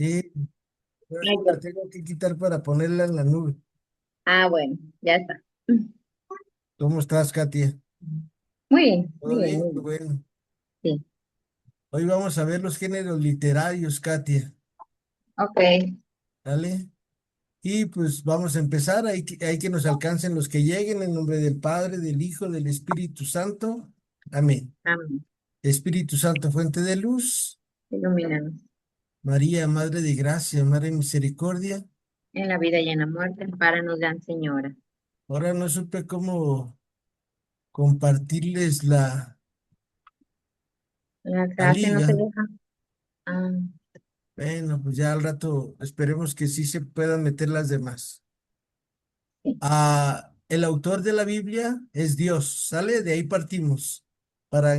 Sí, pero es Ay, que la tengo que quitar para ponerla en la nube. bueno, ya está. ¿Cómo estás, Katia? Muy bien, muy ¿Todo bien, bien? muy Qué bien. bueno. Sí, Hoy vamos a ver los géneros literarios, Katia. ok, ¿Vale? Y pues vamos a empezar. Hay que nos alcancen los que lleguen en nombre del Padre, del Hijo, del Espíritu Santo. Amén. amén. Espíritu Santo, fuente de luz. Ilumínanos María, Madre de Gracia, Madre de Misericordia. en la vida y en la muerte, ampáranos, Gran Señora. Ahora no supe cómo compartirles La la gracia no se liga. deja. Ah, Bueno, pues ya al rato esperemos que sí se puedan meter las demás. sí, El autor de la Biblia es Dios, ¿sale? De ahí partimos para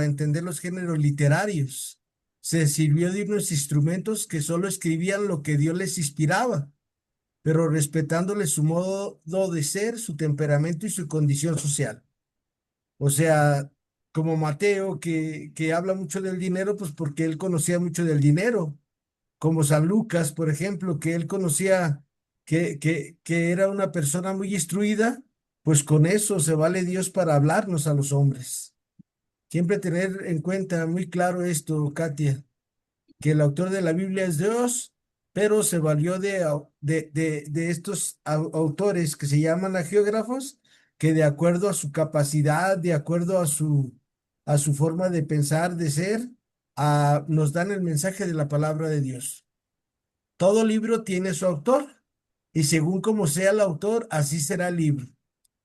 entender los géneros literarios. Se sirvió de unos instrumentos que solo escribían lo que Dios les inspiraba, pero respetándole su modo de ser, su temperamento y su condición social. O sea, como Mateo, que habla mucho del dinero, pues porque él conocía mucho del dinero, como San Lucas, por ejemplo, que él conocía que era una persona muy instruida, pues con eso se vale Dios para hablarnos a los hombres. Siempre tener en cuenta muy claro esto, Katia, que el autor de la Biblia es Dios, pero se valió de estos autores que se llaman agiógrafos, que de acuerdo a su capacidad, de acuerdo a su forma de pensar, de ser, nos dan el mensaje de la palabra de Dios. Todo libro tiene su autor y según como sea el autor, así será el libro.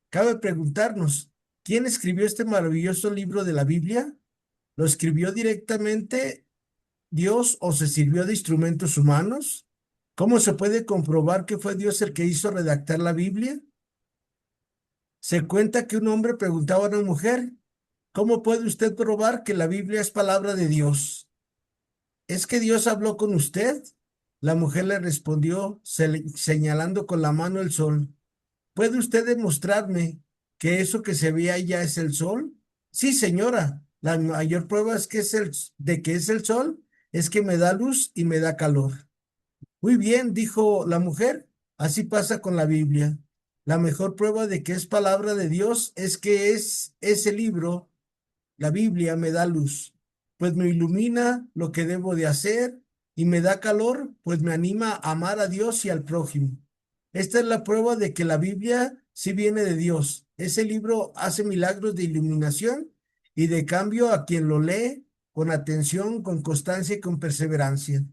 Cabe preguntarnos, ¿quién escribió este maravilloso libro de la Biblia? ¿Lo escribió directamente Dios o se sirvió de instrumentos humanos? ¿Cómo se puede comprobar que fue Dios el que hizo redactar la Biblia? Se cuenta que un hombre preguntaba a una mujer, ¿cómo puede usted probar que la Biblia es palabra de Dios? ¿Es que Dios habló con usted? La mujer le respondió señalando con la mano el sol. ¿Puede usted demostrarme que eso que se ve allá es el sol? Sí, señora. La mayor prueba es que de que es el sol es que me da luz y me da calor. Muy bien, dijo la mujer. Así pasa con la Biblia. La mejor prueba de que es palabra de Dios es que es ese libro, la Biblia me da luz, pues me ilumina lo que debo de hacer y me da calor, pues me anima a amar a Dios y al prójimo. Esta es la prueba de que la Biblia sí viene de Dios. Ese libro hace milagros de iluminación y de cambio a quien lo lee con atención, con constancia y con perseverancia.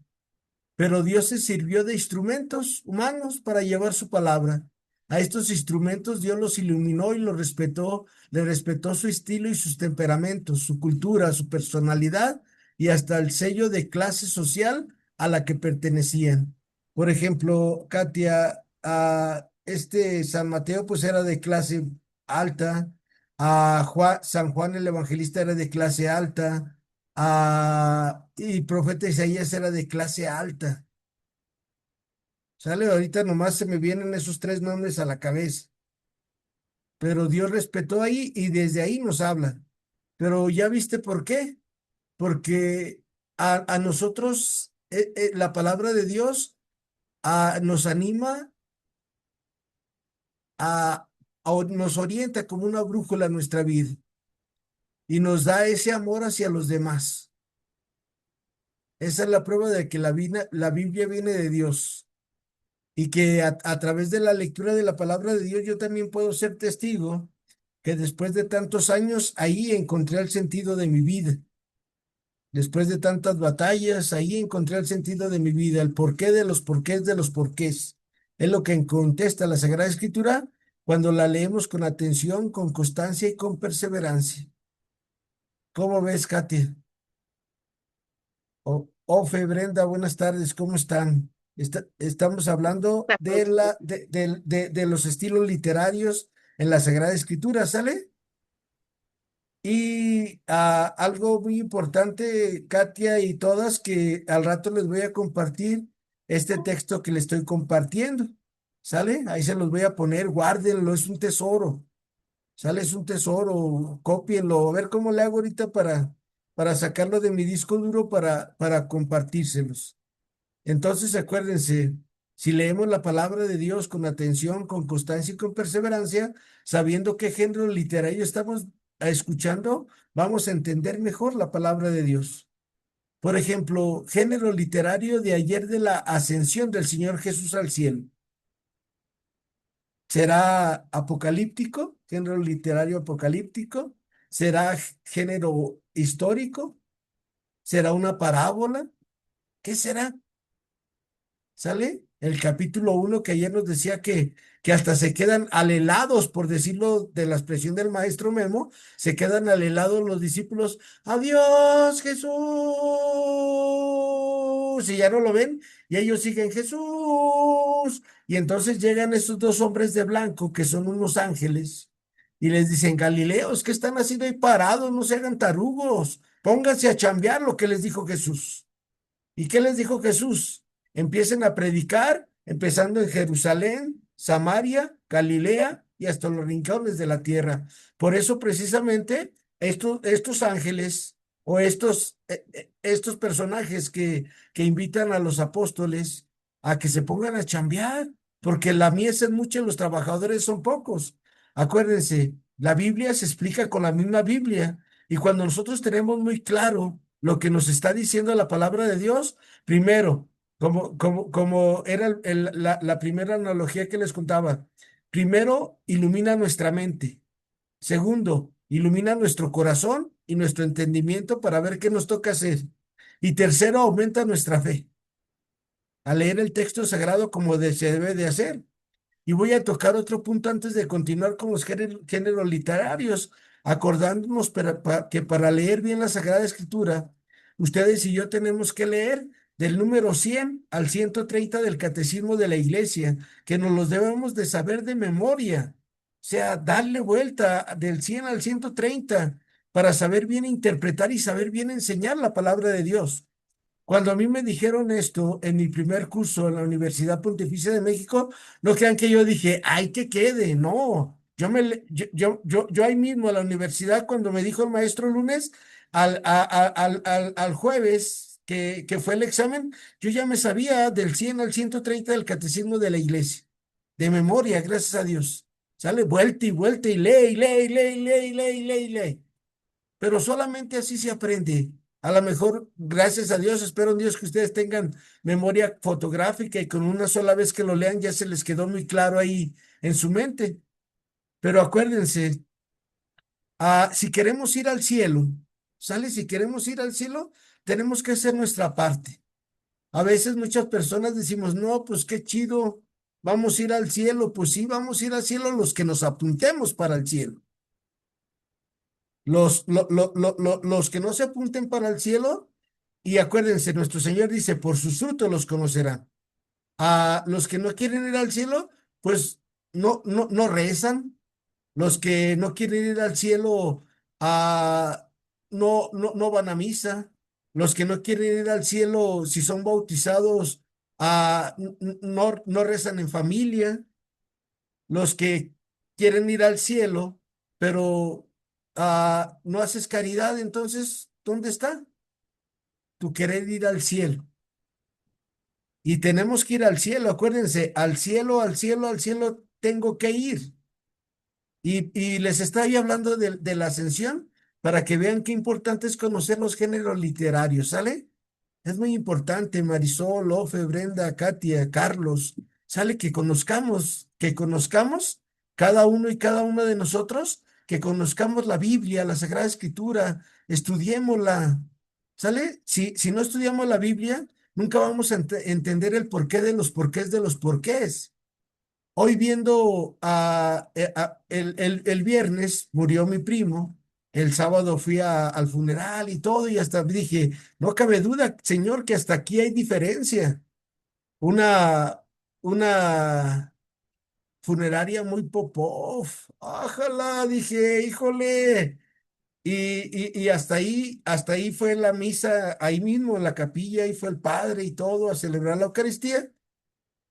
Pero Dios se sirvió de instrumentos humanos para llevar su palabra. A estos instrumentos Dios los iluminó y los respetó, le respetó su estilo y sus temperamentos, su cultura, su personalidad y hasta el sello de clase social a la que pertenecían. Por ejemplo, Katia, a este San Mateo pues era de clase alta, San Juan el Evangelista era de clase alta, y profeta Isaías era de clase alta. ¿Sale? Ahorita nomás se me vienen esos tres nombres a la cabeza. Pero Dios respetó ahí y desde ahí nos habla. Pero ya viste por qué. Porque a nosotros la palabra de Dios nos anima nos orienta como una brújula a nuestra vida y nos da ese amor hacia los demás. Esa es la prueba de que la Biblia viene de Dios. Y que a través de la lectura de la palabra de Dios yo también puedo ser testigo que después de tantos años ahí encontré el sentido de mi vida. Después de tantas batallas, ahí encontré el sentido de mi vida, el porqué de los porqués de los porqués. Es lo que contesta la Sagrada Escritura cuando la leemos con atención, con constancia y con perseverancia. ¿Cómo ves, Katia? Ofe, Brenda, buenas tardes, ¿cómo están? Estamos hablando de los estilos literarios en la Sagrada Escritura, ¿sale? Y algo muy importante, Katia y todas, que al rato les voy a compartir este texto que les estoy compartiendo, ¿sale? Ahí se los voy a poner, guárdenlo, es un tesoro, ¿sale? Es un tesoro, cópienlo, a ver cómo le hago ahorita para sacarlo de mi disco duro para compartírselos. Entonces, acuérdense, si leemos la palabra de Dios con atención, con constancia y con perseverancia, sabiendo qué género literario estamos escuchando, vamos a entender mejor la palabra de Dios. Por ejemplo, género literario de ayer de la ascensión del Señor Jesús al cielo. ¿Será apocalíptico? ¿Género literario apocalíptico? ¿Será género histórico? ¿Será una parábola? ¿Qué será? ¿Sale? El capítulo 1 que ayer nos decía que hasta se quedan alelados, por decirlo de la expresión del maestro Memo, se quedan alelados los discípulos. Adiós, Jesús. Y ya no lo ven, y ellos siguen Jesús. Y entonces llegan estos dos hombres de blanco, que son unos ángeles, y les dicen, Galileos, ¿qué están haciendo ahí parados? No se hagan tarugos. Pónganse a chambear lo que les dijo Jesús. ¿Y qué les dijo Jesús? Empiecen a predicar, empezando en Jerusalén, Samaria, Galilea y hasta los rincones de la tierra. Por eso precisamente estos ángeles o estos personajes que invitan a los apóstoles a que se pongan a chambear, porque la mies es mucha y los trabajadores son pocos. Acuérdense, la Biblia se explica con la misma Biblia. Y cuando nosotros tenemos muy claro lo que nos está diciendo la palabra de Dios, primero, como era la primera analogía que les contaba, primero ilumina nuestra mente, segundo, ilumina nuestro corazón y nuestro entendimiento para ver qué nos toca hacer, y tercero, aumenta nuestra fe a leer el texto sagrado como se debe de hacer. Y voy a tocar otro punto antes de continuar con los géneros literarios, acordándonos que para leer bien la Sagrada Escritura, ustedes y yo tenemos que leer del número 100 al 130 del Catecismo de la Iglesia, que nos los debemos de saber de memoria. O sea, darle vuelta del 100 al 130 para saber bien interpretar y saber bien enseñar la palabra de Dios. Cuando a mí me dijeron esto en mi primer curso en la Universidad Pontificia de México, no crean que yo dije, ay, que quede, no. Yo ahí mismo a la universidad, cuando me dijo el maestro lunes, al jueves que fue el examen, yo ya me sabía del 100 al 130 del catecismo de la iglesia, de memoria, gracias a Dios. Sale vuelta y lee, y lee, y lee, y lee, y lee, y lee, y lee. Pero solamente así se aprende. A lo mejor, gracias a Dios, espero en Dios que ustedes tengan memoria fotográfica y con una sola vez que lo lean ya se les quedó muy claro ahí en su mente. Pero acuérdense, si queremos ir al cielo, ¿sale? Si queremos ir al cielo, tenemos que hacer nuestra parte. A veces muchas personas decimos, no, pues qué chido, vamos a ir al cielo. Pues sí, vamos a ir al cielo los que nos apuntemos para el cielo. Los que no se apunten para el cielo, y acuérdense, nuestro Señor dice, por sus frutos los conocerán. A los que no quieren ir al cielo, pues no rezan. Los que no quieren ir al cielo, no van a misa. Los que no quieren ir al cielo, si son bautizados, no rezan en familia. Los que quieren ir al cielo, pero no haces caridad, entonces, ¿dónde está tu querer ir al cielo? Y tenemos que ir al cielo, acuérdense, al cielo, al cielo, al cielo tengo que ir. Y les estoy hablando de la ascensión para que vean qué importante es conocer los géneros literarios, ¿sale? Es muy importante, Marisol, Ofe, Brenda, Katia, Carlos, sale que conozcamos cada uno y cada una de nosotros, que conozcamos la Biblia, la Sagrada Escritura, estudiémosla, ¿sale? Si no estudiamos la Biblia, nunca vamos a entender el porqué de los porqués de los porqués. Hoy viendo el viernes murió mi primo, el sábado fui al funeral y todo, y hasta dije, no cabe duda, señor, que hasta aquí hay diferencia. Una, una funeraria muy popov, ojalá, dije, híjole. Y hasta ahí fue la misa, ahí mismo en la capilla, ahí fue el padre y todo a celebrar la Eucaristía.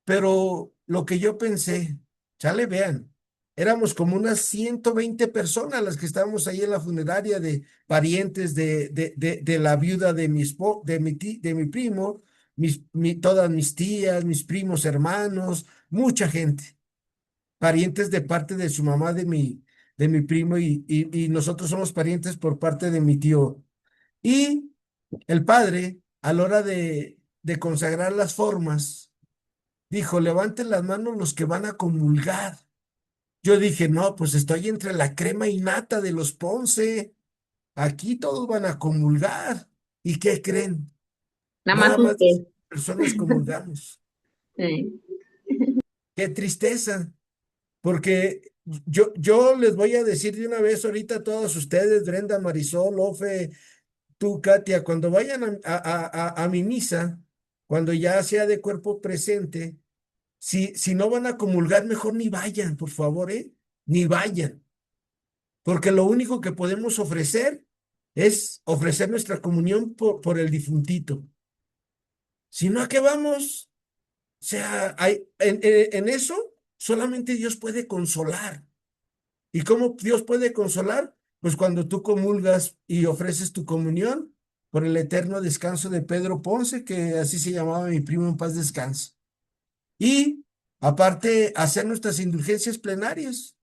Pero lo que yo pensé, chale, vean, éramos como unas 120 personas las que estábamos ahí en la funeraria de parientes de la viuda de mi primo, todas mis tías, mis primos, hermanos, mucha gente, parientes de parte de su mamá, de mi primo, y nosotros somos parientes por parte de mi tío. Y el padre, a la hora de consagrar las formas, dijo, levanten las manos los que van a comulgar. Yo dije, no, pues estoy entre la crema y nata de los Ponce. Aquí todos van a comulgar. ¿Y qué creen? Nada más Nada más 10 usted. personas comulgamos. Sí. Qué tristeza, porque yo les voy a decir de una vez ahorita a todos ustedes, Brenda, Marisol, Ofe, tú, Katia, cuando vayan a mi misa, cuando ya sea de cuerpo presente, si no van a comulgar, mejor ni vayan, por favor, ¿eh? Ni vayan, porque lo único que podemos ofrecer es ofrecer nuestra comunión por el difuntito. Si no, ¿a qué vamos? O sea, en eso solamente Dios puede consolar. ¿Y cómo Dios puede consolar? Pues cuando tú comulgas y ofreces tu comunión por el eterno descanso de Pedro Ponce, que así se llamaba mi primo en paz descanse. Y aparte, hacer nuestras indulgencias plenarias.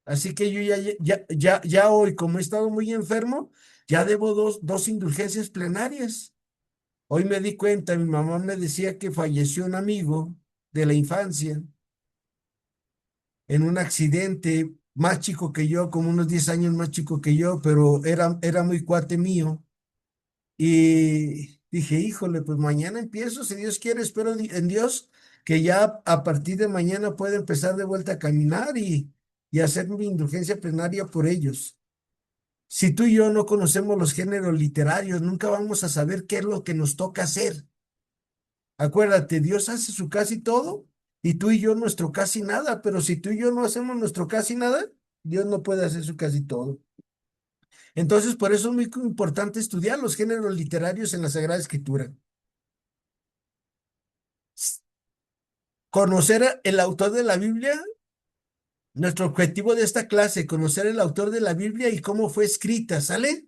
Así que yo ya hoy, como he estado muy enfermo, ya debo dos indulgencias plenarias. Hoy me di cuenta, mi mamá me decía que falleció un amigo de la infancia en un accidente, más chico que yo, como unos 10 años más chico que yo, pero era muy cuate mío. Y dije, híjole, pues mañana empiezo, si Dios quiere, espero en Dios que ya a partir de mañana pueda empezar de vuelta a caminar y hacer mi indulgencia plenaria por ellos. Si tú y yo no conocemos los géneros literarios, nunca vamos a saber qué es lo que nos toca hacer. Acuérdate, Dios hace su casi todo y tú y yo nuestro casi nada, pero si tú y yo no hacemos nuestro casi nada, Dios no puede hacer su casi todo. Entonces, por eso es muy importante estudiar los géneros literarios en la Sagrada Escritura. Conocer el autor de la Biblia, nuestro objetivo de esta clase, conocer el autor de la Biblia y cómo fue escrita, ¿sale?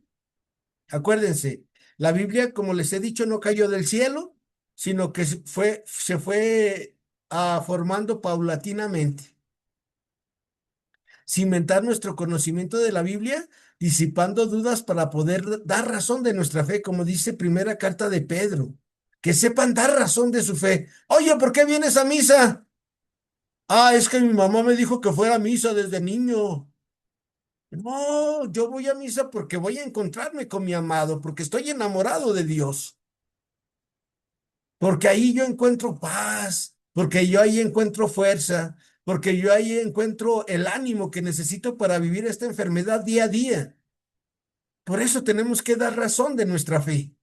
Acuérdense, la Biblia, como les he dicho, no cayó del cielo, sino que se fue formando paulatinamente. Cimentar nuestro conocimiento de la Biblia, disipando dudas para poder dar razón de nuestra fe, como dice primera carta de Pedro, que sepan dar razón de su fe. Oye, ¿por qué vienes a misa? Ah, es que mi mamá me dijo que fuera a misa desde niño. No, yo voy a misa porque voy a encontrarme con mi amado, porque estoy enamorado de Dios, porque ahí yo encuentro paz, porque yo ahí encuentro fuerza, porque yo ahí encuentro el ánimo que necesito para vivir esta enfermedad día a día. Por eso tenemos que dar razón de nuestra fe.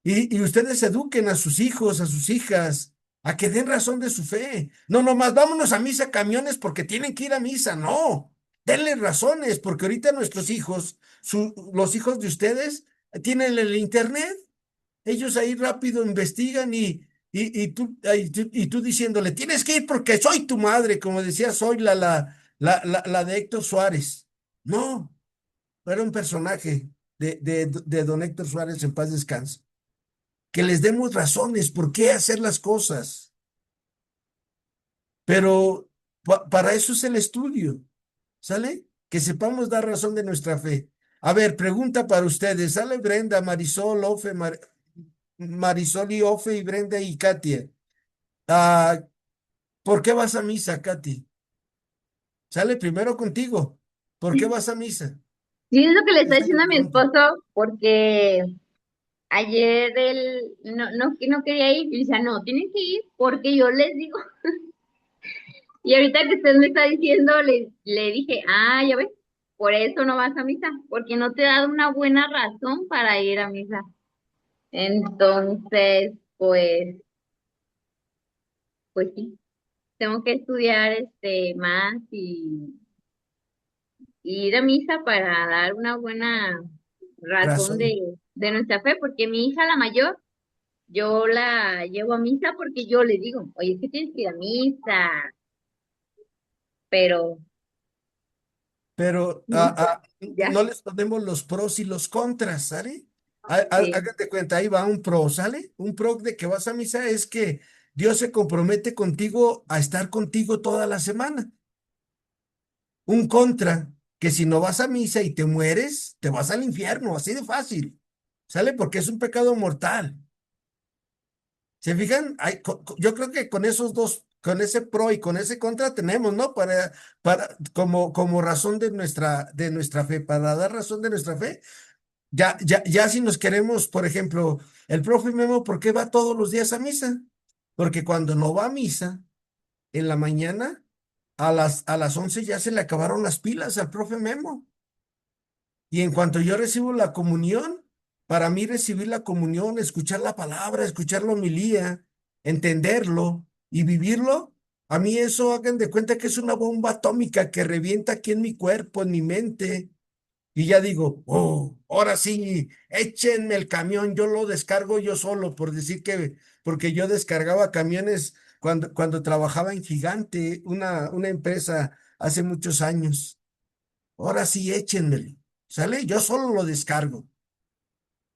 Y ustedes eduquen a sus hijos, a sus hijas, a que den razón de su fe. No, nomás vámonos a misa camiones porque tienen que ir a misa. No, denles razones, porque ahorita nuestros hijos, los hijos de ustedes, tienen el internet. Ellos ahí rápido investigan y tú diciéndole, tienes que ir porque soy tu madre, como decía, soy la de Héctor Suárez. No, era un personaje de don Héctor Suárez en paz descanse. Que les demos razones por qué hacer las cosas, pero para eso es el estudio, ¿sale? Que sepamos dar razón de nuestra fe. A ver, pregunta para ustedes, ¿sale Brenda, Marisol, Ofe, Marisol y Ofe y Brenda y Katia? Ah, ¿por qué vas a misa, Katy? Sale primero contigo. ¿Por qué vas a misa? Sí, es lo que le está Esa es diciendo la a mi pregunta. esposo, porque ayer él no quería ir, y decía, no, tienen que ir porque yo les digo. Y ahorita que usted me está diciendo, le dije, ah, ya ves, por eso no vas a misa, porque no te da una buena razón para ir a misa. Entonces, pues sí, tengo que estudiar más y ir a misa para dar una buena razón Razón. de nuestra fe, porque mi hija la mayor, yo la llevo a misa porque yo le digo, oye, es que tienes que ir a misa, pero Pero no, no ya. les ponemos los pros y los contras, ¿sale? Sí. Hágate cuenta, ahí va un pro, ¿sale? Un pro de que vas a misa es que Dios se compromete contigo a estar contigo toda la semana. Un contra, que si no vas a misa y te mueres, te vas al infierno, así de fácil, ¿sale? Porque es un pecado mortal. ¿Se fijan? Yo creo que con esos dos, con ese pro y con ese contra tenemos, ¿no? Como razón de nuestra fe, para dar razón de nuestra fe. Ya si nos queremos, por ejemplo, el profe Memo, ¿por qué va todos los días a misa? Porque cuando no va a misa, en la mañana, a las 11 ya se le acabaron las pilas al profe Memo. Y en cuanto yo recibo la comunión, para mí recibir la comunión, escuchar la palabra, escuchar la homilía, entenderlo y vivirlo, a mí eso hagan de cuenta que es una bomba atómica que revienta aquí en mi cuerpo, en mi mente. Y ya digo, oh, ahora sí, échenme el camión, yo lo descargo yo solo, porque yo descargaba camiones cuando trabajaba en Gigante, una empresa hace muchos años. Ahora sí, échenmelo, ¿sale? Yo solo lo descargo.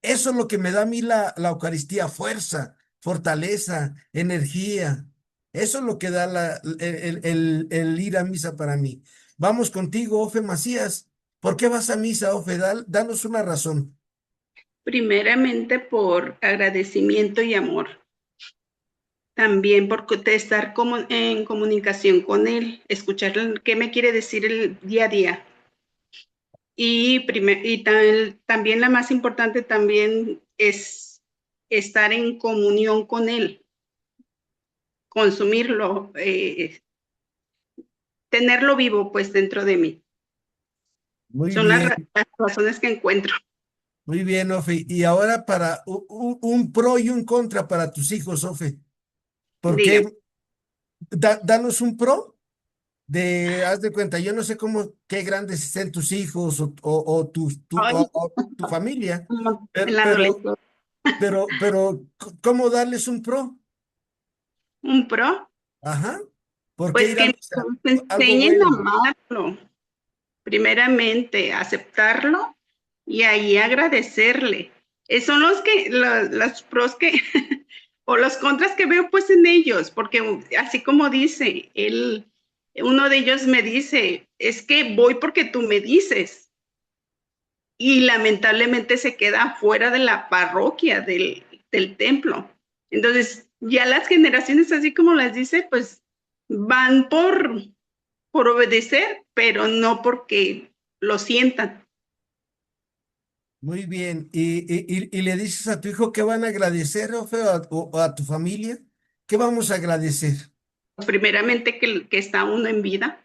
Eso es lo que me da a mí la Eucaristía, fuerza, fortaleza, energía. Eso es lo que da el ir a misa para mí. Vamos contigo, Ofe Macías. ¿Por qué vas a misa, Ofe? Danos una razón. Primeramente por agradecimiento y amor. También por estar en comunicación con él, escuchar qué me quiere decir el día a día. También la más importante también es estar en comunión con él, consumirlo, tenerlo vivo pues dentro de mí. Muy Son bien, las razones que encuentro. muy bien, Ofe. Y ahora para un pro y un contra para tus hijos, Ofe. ¿Por Diga, qué? Danos un pro. Haz de cuenta, yo no sé qué grandes estén tus hijos ay, o tu familia, en pero, la pero, adolescencia, ¿cómo darles un pro? un pro, Ajá. ¿Por qué pues ir a que misa? nos Algo enseñen a bueno. amarlo, primeramente aceptarlo y ahí agradecerle. Son los pros que, o los contras que veo pues en ellos, porque así como dice, uno de ellos me dice, es que voy porque tú me dices, y lamentablemente se queda fuera de la parroquia, del templo. Entonces, ya las generaciones, así como las dice, pues van por obedecer, pero no porque lo sientan. Muy bien. ¿Y le dices a tu hijo que van a agradecer, Ofe, o a tu familia? ¿Qué vamos a agradecer? Primeramente que está uno en vida,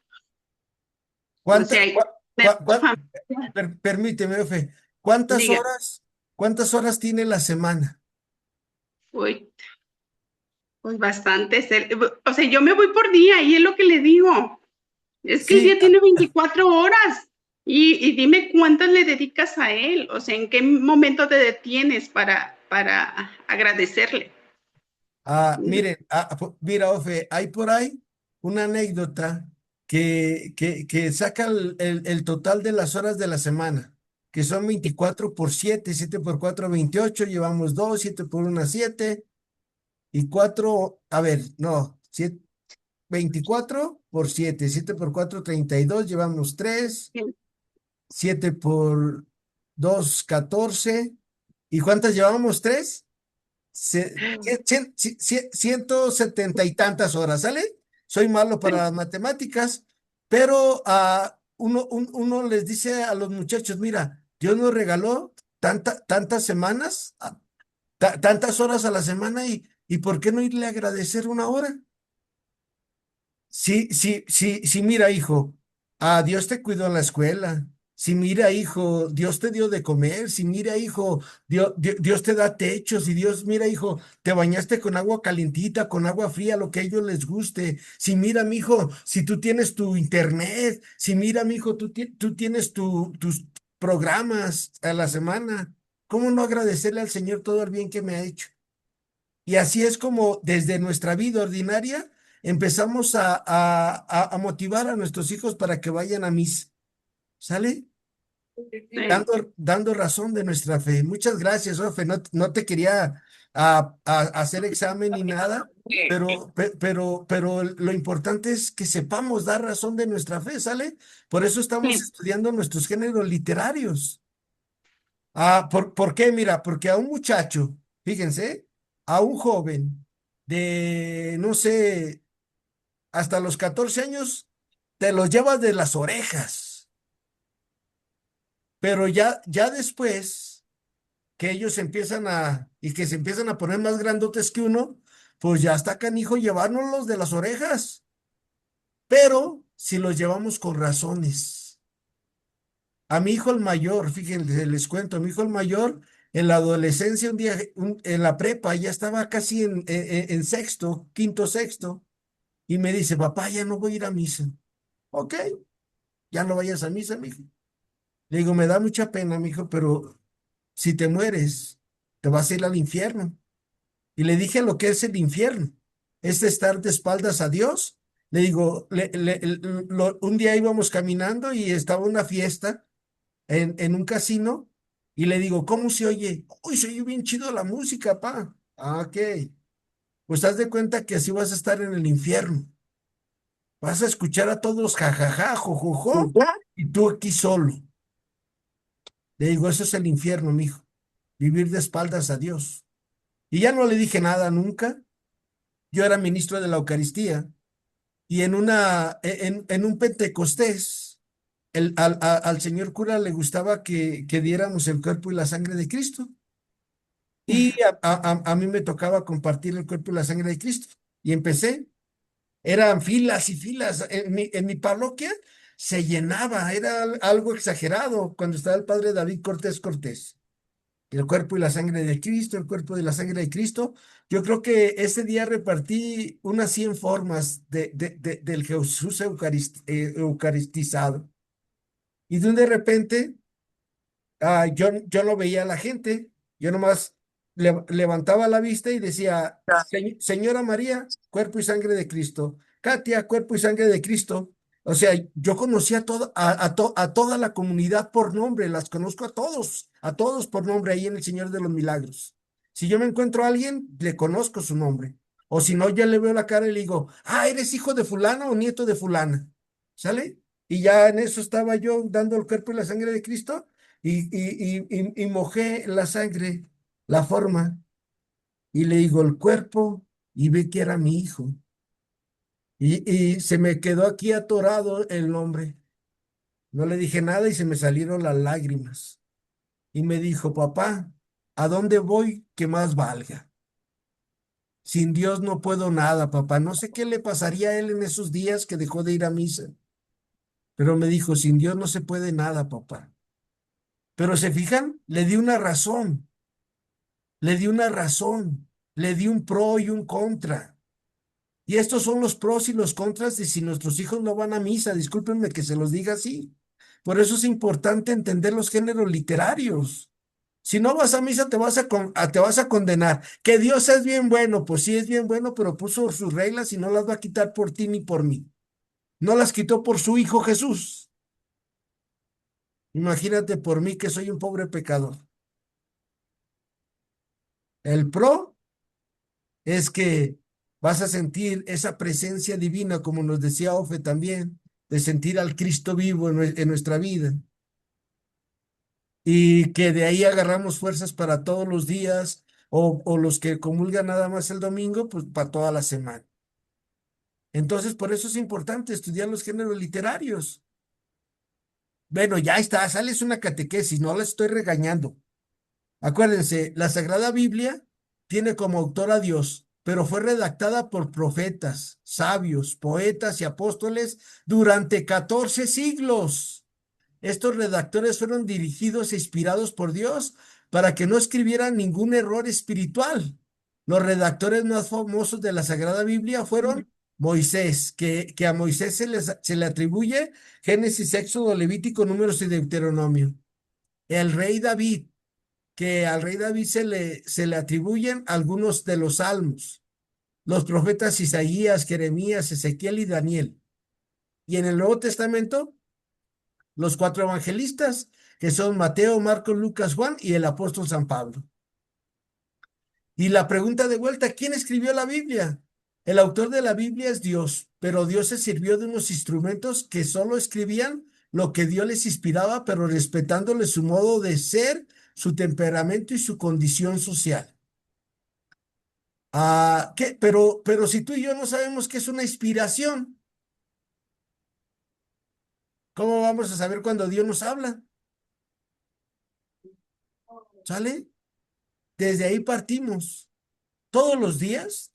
o ¿Cuánta, sea, hay que cua- tener cua- su cua- familia, permíteme, Ofe, ¿cuántas diga, horas, cuántas horas tiene la semana? uy, pues bastante, o sea, yo me voy por día y es lo que le digo, es que el Sí, día tiene 24 horas y dime cuántas le dedicas a él, o sea, en qué momento te detienes para agradecerle. miren, mira, Ofe, hay por ahí una anécdota que saca el total de las horas de la semana, que son 24 por 7, 7 por 4, 28, llevamos 2, 7 por 1, 7, y 4, a ver, no, 24 por 7, 7 por 4, 32, llevamos 3, 7 por 2, 14, ¿y cuántas llevamos? 3. 170 y tantas horas, ¿sale? Soy malo para las matemáticas, pero uno les dice a los muchachos, mira, Dios nos regaló tantas semanas, tantas horas a la semana y ¿por qué no irle a agradecer una hora? Sí, sí, sí, sí, mira, hijo, Dios te cuidó en la escuela. Si mira, hijo, Dios te dio de comer. Si mira, hijo, Dios te da techos. Si Dios, mira, hijo, te bañaste con agua calientita, con agua fría, lo que a ellos les guste. Si mira, mi hijo, si tú tienes tu internet. Si mira, mi hijo, tú tienes tus programas a la semana. ¿Cómo no agradecerle al Señor todo el bien que me ha hecho? Y así es como desde nuestra vida ordinaria empezamos a motivar a nuestros hijos para que vayan a misa. ¿Sale? Sí, dando razón de nuestra fe. Muchas gracias, Ofe. No, no te quería hacer examen ni nada, pero lo importante es que sepamos dar razón de nuestra fe, ¿sale? Por eso estamos sí, estudiando nuestros géneros literarios. ¿Por qué? Mira, porque a un muchacho, fíjense, a un joven de, no sé, hasta los 14 años, te los llevas de las orejas, pero ya después que ellos empiezan y que se empiezan a poner más grandotes que uno, pues ya está canijo llevárnoslos de las orejas, pero si los llevamos con razones. A mi hijo el mayor, fíjense, les cuento, a mi hijo el mayor, en la adolescencia, un día, en la prepa, ya estaba casi en sexto, quinto, sexto, y me dice, papá, ya no voy a ir a misa. Ok, ya no vayas a misa, mijo. Le digo, me da mucha pena, mijo, pero si te mueres, te vas a ir al infierno. Y le dije lo que es el infierno, es estar de espaldas a Dios. Le digo, un día íbamos caminando y estaba una fiesta en un casino y le digo, ¿cómo se oye? Uy, se oye bien chido la música, pa. Ok, pues haz de cuenta que así vas a estar en el infierno. Vas a escuchar a todos jajaja, jojojo, y tú aquí solo. Le digo, eso es el infierno, mijo, vivir de espaldas a Dios. Y ya no le dije nada nunca. Yo era ministro de la Eucaristía y en un Pentecostés, al señor cura le gustaba que diéramos el cuerpo y la sangre de Cristo. Y a mí me tocaba compartir el cuerpo y la sangre de Cristo. Y empecé, eran filas y filas. En mi parroquia se llenaba, era algo exagerado cuando estaba el padre David Cortés Cortés. El cuerpo y la sangre de Cristo, el cuerpo y la sangre de Cristo. Yo creo que ese día repartí unas 100 formas del Jesús eucaristizado. Y de repente yo no veía a la gente, yo nomás levantaba la vista y decía, Señora María, cuerpo y sangre de Cristo. Katia, cuerpo y sangre de Cristo. O sea, yo conocía a toda la comunidad por nombre, las conozco a todos por nombre ahí en el Señor de los Milagros. Si yo me encuentro a alguien, le conozco su nombre. O si no, ya le veo la cara y le digo, ¿eres hijo de fulano o nieto de fulana? ¿Sale? Y ya en eso estaba yo dando el cuerpo y la sangre de Cristo y mojé la sangre, la forma, y le digo el cuerpo, y vi que era mi hijo. Y se me quedó aquí atorado el nombre. No le dije nada y se me salieron las lágrimas. Y me dijo, papá, ¿a dónde voy que más valga? Sin Dios no puedo nada, papá. No sé qué le pasaría a él en esos días que dejó de ir a misa. Pero me dijo, sin Dios no se puede nada, papá. Pero se fijan, le di una razón. Le di una razón, le di un pro y un contra. Y estos son los pros y los contras de si nuestros hijos no van a misa. Discúlpenme que se los diga así. Por eso es importante entender los géneros literarios. Si no vas a misa, te vas a condenar. Que Dios es bien bueno, pues sí es bien bueno, pero puso sus reglas y no las va a quitar por ti ni por mí. No las quitó por su Hijo Jesús. Imagínate por mí que soy un pobre pecador. El pro es que vas a sentir esa presencia divina, como nos decía Ofe también, de sentir al Cristo vivo en nuestra vida y que de ahí agarramos fuerzas para todos los días o los que comulgan nada más el domingo, pues para toda la semana. Entonces, por eso es importante estudiar los géneros literarios. Bueno, ya está, sales una catequesis, no la estoy regañando. Acuérdense, la Sagrada Biblia tiene como autor a Dios, pero fue redactada por profetas, sabios, poetas y apóstoles durante 14 siglos. Estos redactores fueron dirigidos e inspirados por Dios para que no escribieran ningún error espiritual. Los redactores más famosos de la Sagrada Biblia fueron Moisés, que a Moisés se le atribuye Génesis, Éxodo, Levítico, Números y Deuteronomio. El rey David, que al rey David se le atribuyen algunos de los salmos, los profetas Isaías, Jeremías, Ezequiel y Daniel. Y en el Nuevo Testamento, los 4 evangelistas, que son Mateo, Marcos, Lucas, Juan y el apóstol San Pablo. Y la pregunta de vuelta, ¿quién escribió la Biblia? El autor de la Biblia es Dios, pero Dios se sirvió de unos instrumentos que solo escribían lo que Dios les inspiraba, pero respetándole su modo de ser, su temperamento y su condición social. ¿Qué? Pero si tú y yo no sabemos qué es una inspiración, ¿cómo vamos a saber cuando Dios nos habla? ¿Sale? Desde ahí partimos. Todos los días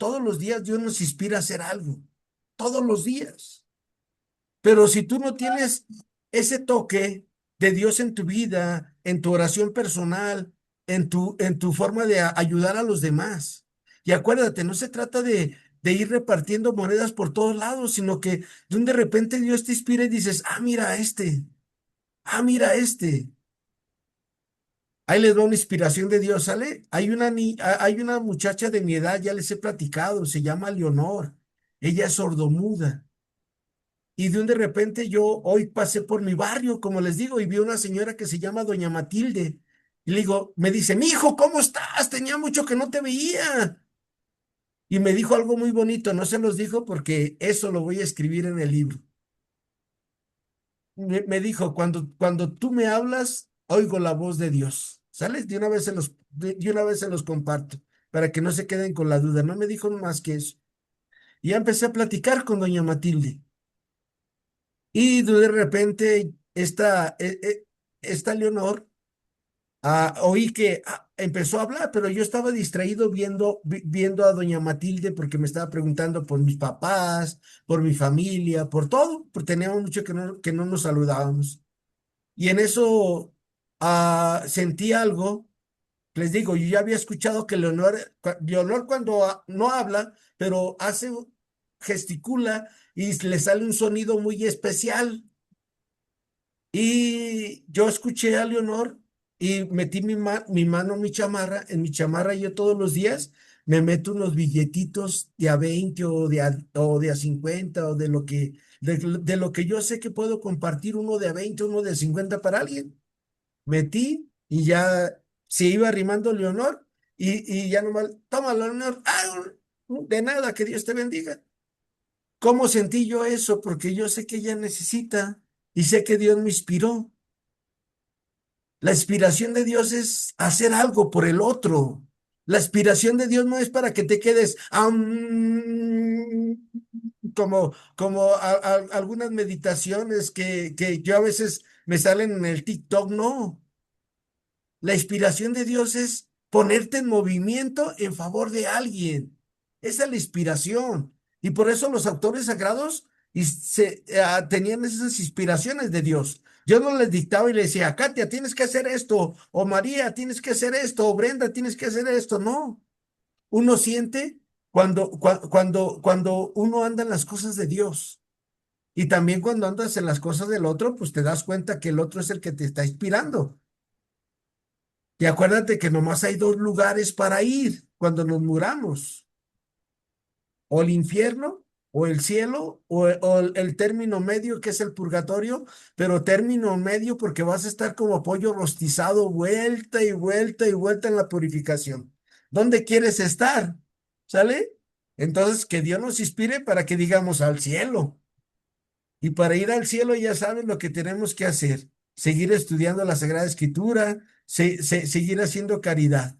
Dios nos inspira a hacer algo. Todos los días. Pero si tú no tienes ese toque de Dios en tu vida, en tu oración personal, en tu forma de ayudar a los demás. Y acuérdate, no se trata de ir repartiendo monedas por todos lados, sino que de repente Dios te inspira y dices, mira a este, mira a este. Ahí les va una inspiración de Dios, ¿sale? Hay una muchacha de mi edad, ya les he platicado, se llama Leonor. Ella es sordomuda. Y de repente yo hoy pasé por mi barrio, como les digo, y vi una señora que se llama Doña Matilde. Y le digo, me dice, mi hijo, ¿cómo estás? Tenía mucho que no te veía. Y me dijo algo muy bonito, no se los dijo porque eso lo voy a escribir en el libro. Me dijo, cuando tú me hablas, oigo la voz de Dios. ¿Sales? De una vez se los comparto, para que no se queden con la duda. No me dijo más que eso. Y ya empecé a platicar con Doña Matilde. Y de repente esta Leonor, oí que empezó a hablar, pero yo estaba distraído viendo a Doña Matilde porque me estaba preguntando por mis papás, por mi familia, por todo, porque teníamos mucho que no nos saludábamos. Y en eso sentí algo. Les digo, yo ya había escuchado que Leonor cuando no habla, pero gesticula y le sale un sonido muy especial. Y yo escuché a Leonor y metí mi mano en mi chamarra yo todos los días me meto unos billetitos de a 20 o de a 50 o de lo que yo sé que puedo compartir, uno de a 20, uno de a 50 para alguien. Metí y ya se iba arrimando Leonor y ya nomás, toma Leonor, de nada, que Dios te bendiga. ¿Cómo sentí yo eso? Porque yo sé que ella necesita y sé que Dios me inspiró. La inspiración de Dios es hacer algo por el otro. La inspiración de Dios no es para que te quedes como algunas meditaciones que yo a veces me salen en el TikTok. No, la inspiración de Dios es ponerte en movimiento en favor de alguien. Esa es la inspiración. Y por eso los autores sagrados tenían esas inspiraciones de Dios. Yo no les dictaba y les decía, Katia, tienes que hacer esto, o María, tienes que hacer esto, o Brenda, tienes que hacer esto. No, uno siente cuando uno anda en las cosas de Dios. Y también cuando andas en las cosas del otro, pues te das cuenta que el otro es el que te está inspirando. Y acuérdate que nomás hay dos lugares para ir cuando nos muramos, o el infierno, o el cielo, o el término medio que es el purgatorio, pero término medio porque vas a estar como pollo rostizado, vuelta y vuelta y vuelta en la purificación. ¿Dónde quieres estar? ¿Sale? Entonces, que Dios nos inspire para que digamos al cielo. Y para ir al cielo ya saben lo que tenemos que hacer. Seguir estudiando la Sagrada Escritura, seguir haciendo caridad.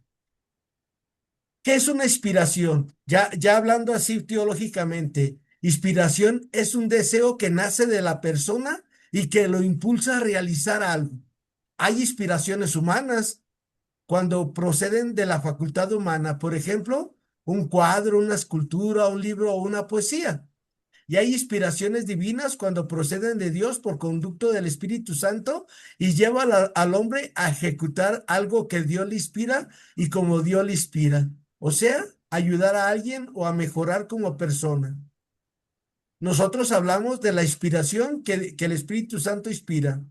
¿Qué es una inspiración? Ya hablando así teológicamente, inspiración es un deseo que nace de la persona y que lo impulsa a realizar algo. Hay inspiraciones humanas cuando proceden de la facultad humana, por ejemplo, un cuadro, una escultura, un libro o una poesía. Y hay inspiraciones divinas cuando proceden de Dios por conducto del Espíritu Santo y lleva al hombre a ejecutar algo que Dios le inspira y como Dios le inspira. O sea, ayudar a alguien o a mejorar como persona. Nosotros hablamos de la inspiración que el Espíritu Santo inspira.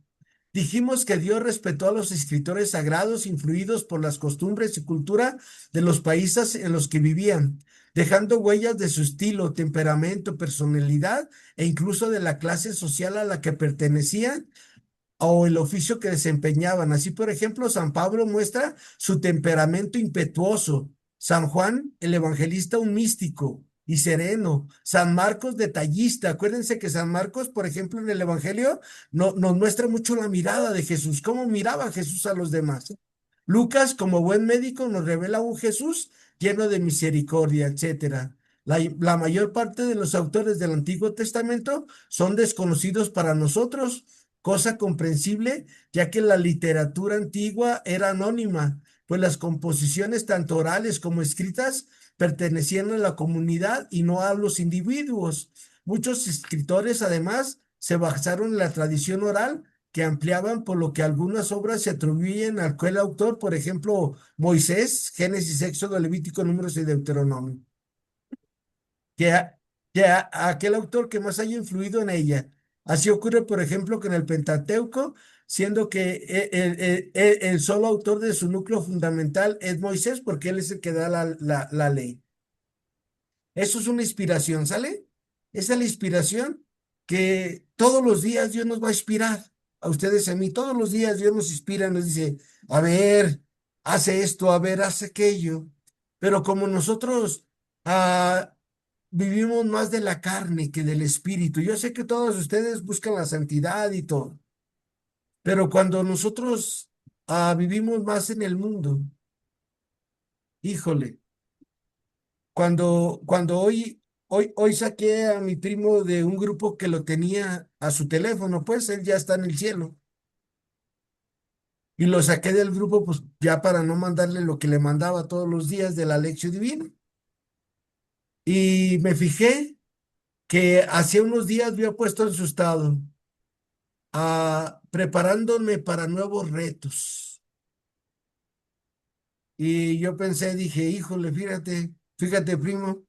Dijimos que Dios respetó a los escritores sagrados influidos por las costumbres y cultura de los países en los que vivían, dejando huellas de su estilo, temperamento, personalidad e incluso de la clase social a la que pertenecían o el oficio que desempeñaban. Así, por ejemplo, San Pablo muestra su temperamento impetuoso, San Juan, el evangelista, un místico y sereno, San Marcos, detallista. Acuérdense que San Marcos, por ejemplo, en el Evangelio, nos muestra mucho la mirada de Jesús, cómo miraba Jesús a los demás. Lucas, como buen médico, nos revela un Jesús lleno de misericordia, etcétera. La mayor parte de los autores del Antiguo Testamento son desconocidos para nosotros, cosa comprensible, ya que la literatura antigua era anónima, pues las composiciones, tanto orales como escritas, pertenecían a la comunidad y no a los individuos. Muchos escritores, además, se basaron en la tradición oral que ampliaban, por lo que algunas obras se atribuyen a aquel autor, por ejemplo, Moisés, Génesis, Éxodo, Levítico, Números y Deuteronomio, que a aquel autor que más haya influido en ella. Así ocurre, por ejemplo, con el Pentateuco, siendo que el solo autor de su núcleo fundamental es Moisés, porque él es el que da la ley. Eso es una inspiración, ¿sale? Esa es la inspiración que todos los días Dios nos va a inspirar, a ustedes y a mí. Todos los días Dios nos inspira, nos dice, a ver, hace esto, a ver, hace aquello. Pero como nosotros ah, vivimos más de la carne que del espíritu, yo sé que todos ustedes buscan la santidad y todo, pero cuando nosotros vivimos más en el mundo, híjole. Cuando hoy saqué a mi primo de un grupo que lo tenía a su teléfono, pues él ya está en el cielo. Y lo saqué del grupo, pues ya para no mandarle lo que le mandaba todos los días de la lección divina. Y me fijé que hacía unos días había puesto en su estado, preparándome para nuevos retos. Y yo pensé, dije, híjole, fíjate, primo,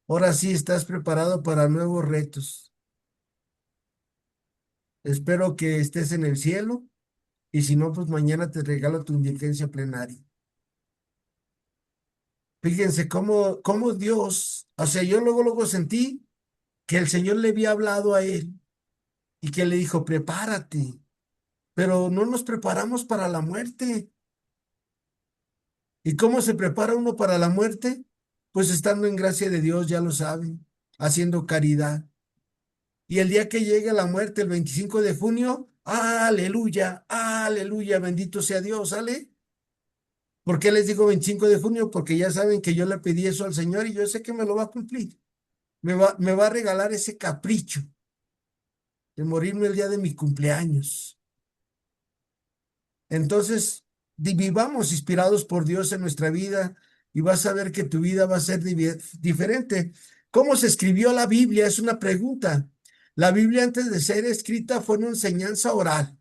ahora sí estás preparado para nuevos retos. Espero que estés en el cielo y si no, pues mañana te regalo tu indulgencia plenaria. Fíjense cómo Dios, o sea, yo luego sentí que el Señor le había hablado a él y que le dijo, prepárate, pero no nos preparamos para la muerte. ¿Y cómo se prepara uno para la muerte? Pues estando en gracia de Dios, ya lo saben, haciendo caridad. Y el día que llegue la muerte, el 25 de junio, aleluya, aleluya, bendito sea Dios, ¿sale? ¿Por qué les digo 25 de junio? Porque ya saben que yo le pedí eso al Señor y yo sé que me lo va a cumplir. Me va a regalar ese capricho de morirme el día de mi cumpleaños. Entonces, vivamos inspirados por Dios en nuestra vida y vas a ver que tu vida va a ser diferente. ¿Cómo se escribió la Biblia? Es una pregunta. La Biblia antes de ser escrita fue una enseñanza oral.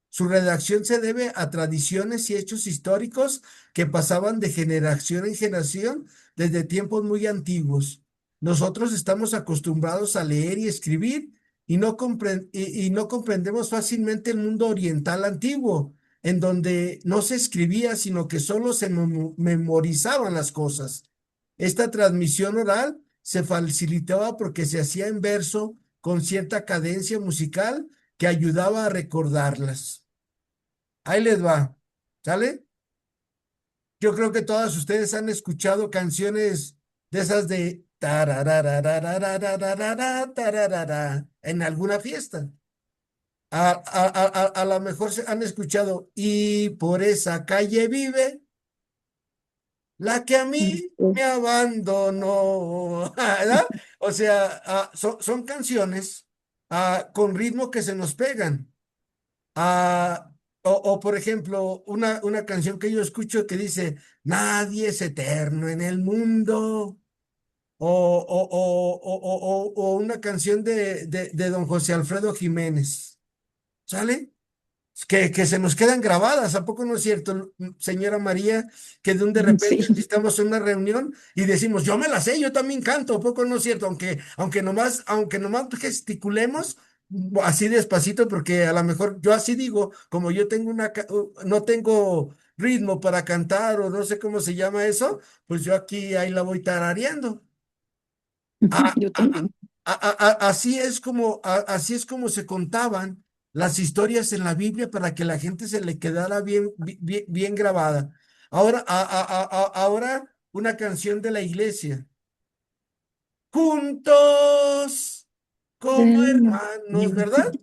Su redacción se debe a tradiciones y hechos históricos que pasaban de generación en generación desde tiempos muy antiguos. Nosotros estamos acostumbrados a leer y escribir y no comprendemos fácilmente el mundo oriental antiguo, en donde no se escribía, sino que solo se memorizaban las cosas. Esta transmisión oral se facilitaba porque se hacía en verso con cierta cadencia musical que ayudaba a recordarlas. Ahí les va, ¿sale? Yo creo que todas ustedes han escuchado canciones de esas de tararararararararara, tararara, en alguna fiesta. A lo mejor se han escuchado y por esa calle vive la que a mí me abandonó, ¿verdad? O sea, son canciones con ritmo que se nos pegan. Ah, por ejemplo, una canción que yo escucho que dice, nadie es eterno en el mundo. O una canción de don José Alfredo Jiménez. ¿Sale? Que se nos quedan grabadas, ¿a poco no es cierto, señora María? Que de repente Sí, estamos en una reunión y decimos, yo me la sé, yo también canto, ¿a poco no es cierto? Aunque nomás gesticulemos así despacito, porque a lo mejor yo así digo, como yo tengo no tengo ritmo para cantar o no sé cómo se llama eso, pues yo aquí ahí la voy tarareando. Ah, yo también. así es como se contaban las historias en la Biblia para que la gente se le quedara bien grabada. Ahora, ahora una canción de la iglesia. Juntos como hermanos, ¿verdad?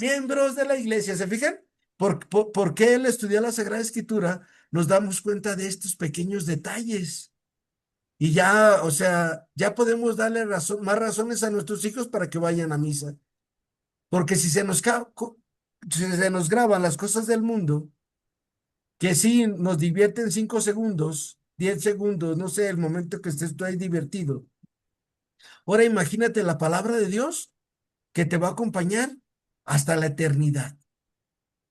Miembros de la iglesia, ¿se fijan? ¿Por qué el estudiar la Sagrada Escritura nos damos cuenta de estos pequeños detalles? Y ya, o sea, ya podemos darle más razones a nuestros hijos para que vayan a misa. Porque si se nos graban las cosas del mundo, que sí nos divierten 5 segundos, 10 segundos, no sé, el momento que estés tú ahí divertido. Ahora imagínate la palabra de Dios que te va a acompañar hasta la eternidad.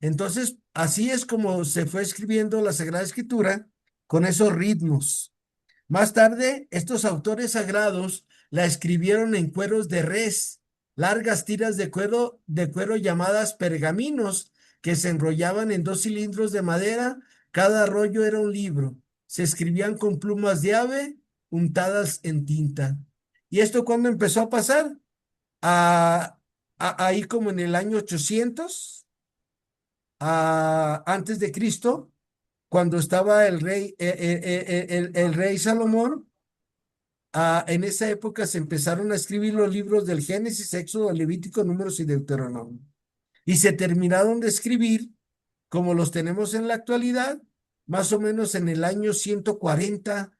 Entonces, así es como se fue escribiendo la Sagrada Escritura con esos ritmos. Más tarde, estos autores sagrados la escribieron en cueros de res, largas tiras de cuero llamadas pergaminos, que se enrollaban en 2 cilindros de madera. Cada rollo era un libro. Se escribían con plumas de ave untadas en tinta. ¿Y esto cuándo empezó a pasar? A, ahí como en el año 800, antes de Cristo, cuando estaba el rey Salomón. En esa época se empezaron a escribir los libros del Génesis, Éxodo, Levítico, Números y Deuteronomio. Y se terminaron de escribir, como los tenemos en la actualidad, más o menos en el año 140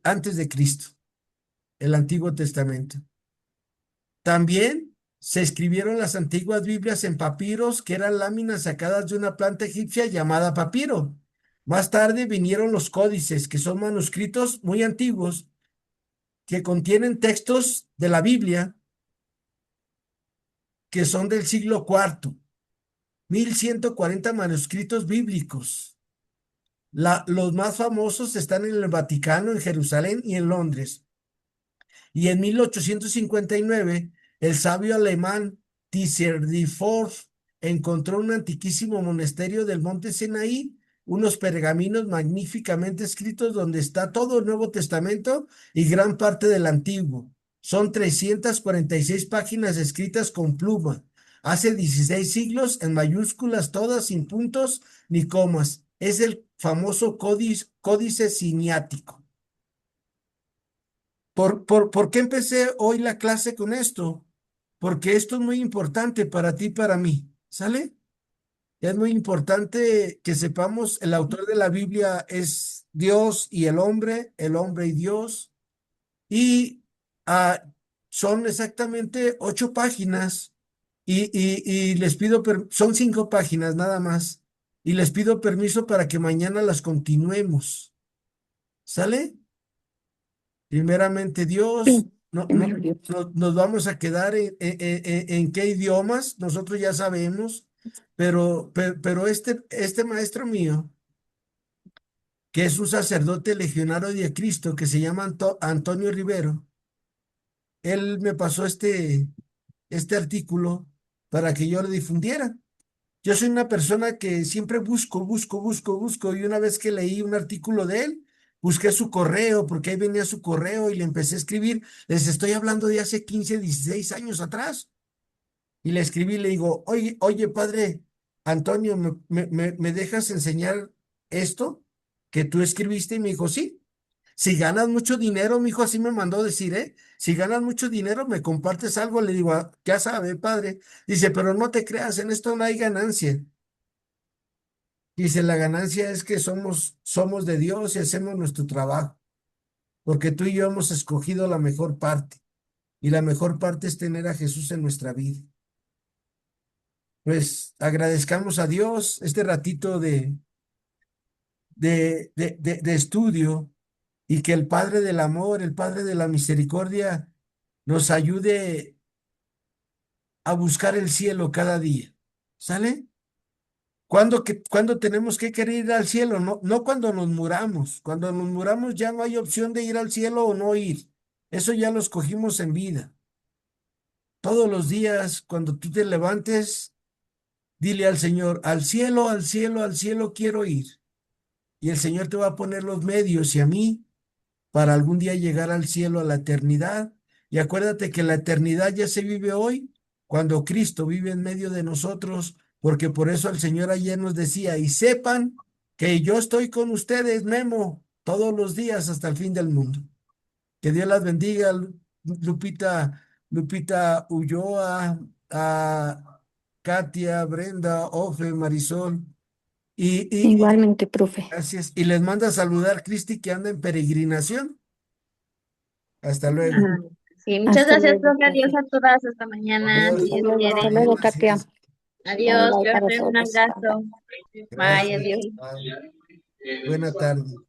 antes de Cristo, el Antiguo Testamento. También se escribieron las antiguas Biblias en papiros, que eran láminas sacadas de una planta egipcia llamada papiro. Más tarde vinieron los códices, que son manuscritos muy antiguos que contienen textos de la Biblia que son del siglo IV, 1140 manuscritos bíblicos. Los más famosos están en el Vaticano, en Jerusalén y en Londres. Y en 1859, el sabio alemán Tisserdorf encontró un antiquísimo monasterio del monte Sinaí, unos pergaminos magníficamente escritos donde está todo el Nuevo Testamento y gran parte del Antiguo. Son 346 páginas escritas con pluma, hace 16 siglos, en mayúsculas, todas sin puntos ni comas. Es el famoso Códice Siniático. ¿Por qué empecé hoy la clase con esto? Porque esto es muy importante para ti y para mí, ¿sale? Es muy importante que sepamos, el autor de la Biblia es Dios y el hombre y Dios, y ah, son exactamente 8 páginas, y les pido, son 5 páginas nada más, y les pido permiso para que mañana las continuemos, ¿sale? Primeramente Dios, Primero Dios. nos vamos a quedar en qué idiomas, nosotros ya sabemos, pero este maestro mío, que es un sacerdote legionario de Cristo, que se llama Antonio Rivero, él me pasó este artículo para que yo lo difundiera. Yo soy una persona que siempre busco, y una vez que leí un artículo de él, busqué su correo, porque ahí venía su correo y le empecé a escribir. Les estoy hablando de hace 15, 16 años atrás. Y le escribí, le digo, oye, padre Antonio, ¿me dejas enseñar esto que tú escribiste? Y me dijo, sí. Si ganas mucho dinero, mi hijo así me mandó decir, ¿eh? Si ganas mucho dinero, me compartes algo. Le digo, ya sabe, padre. Dice, pero no te creas, en esto no hay ganancia. Dice, la ganancia es que somos de Dios y hacemos nuestro trabajo, porque tú y yo hemos escogido la mejor parte, y la mejor parte es tener a Jesús en nuestra vida. Pues agradezcamos a Dios este ratito de estudio, y que el Padre del amor, el Padre de la misericordia, nos ayude a buscar el cielo cada día. ¿Sale? ¿Cuándo tenemos que querer ir al cielo? No, no cuando nos muramos. Cuando nos muramos ya no hay opción de ir al cielo o no ir. Eso ya lo escogimos en vida. Todos los días, cuando tú te levantes, dile al Señor, al cielo, al cielo, al cielo quiero ir. Y el Señor te va a poner los medios, y a mí, para algún día llegar al cielo, a la eternidad. Y acuérdate que la eternidad ya se vive hoy, cuando Cristo vive en medio de nosotros, porque por eso el Señor ayer nos decía, y sepan que yo estoy con ustedes, Memo, todos los días hasta el fin del mundo. Que Dios las bendiga, Lupita Ulloa, a Katia, Brenda, Ofe, Marisol. Y Igualmente, profe. gracias. Y les manda a saludar Cristi que anda en peregrinación. Hasta luego. Ah, sí, muchas Hasta gracias, luego, profe. Adiós profe. a todas. Hasta mañana, Adiós, si Hasta Dios luego, quiere. hasta María, luego, Katia. gracias. Bye, Adiós, bye para cuídate, un todos. Bye, bye. abrazo. Bye, Gracias. adiós. Bye. Buena tarde. Bueno.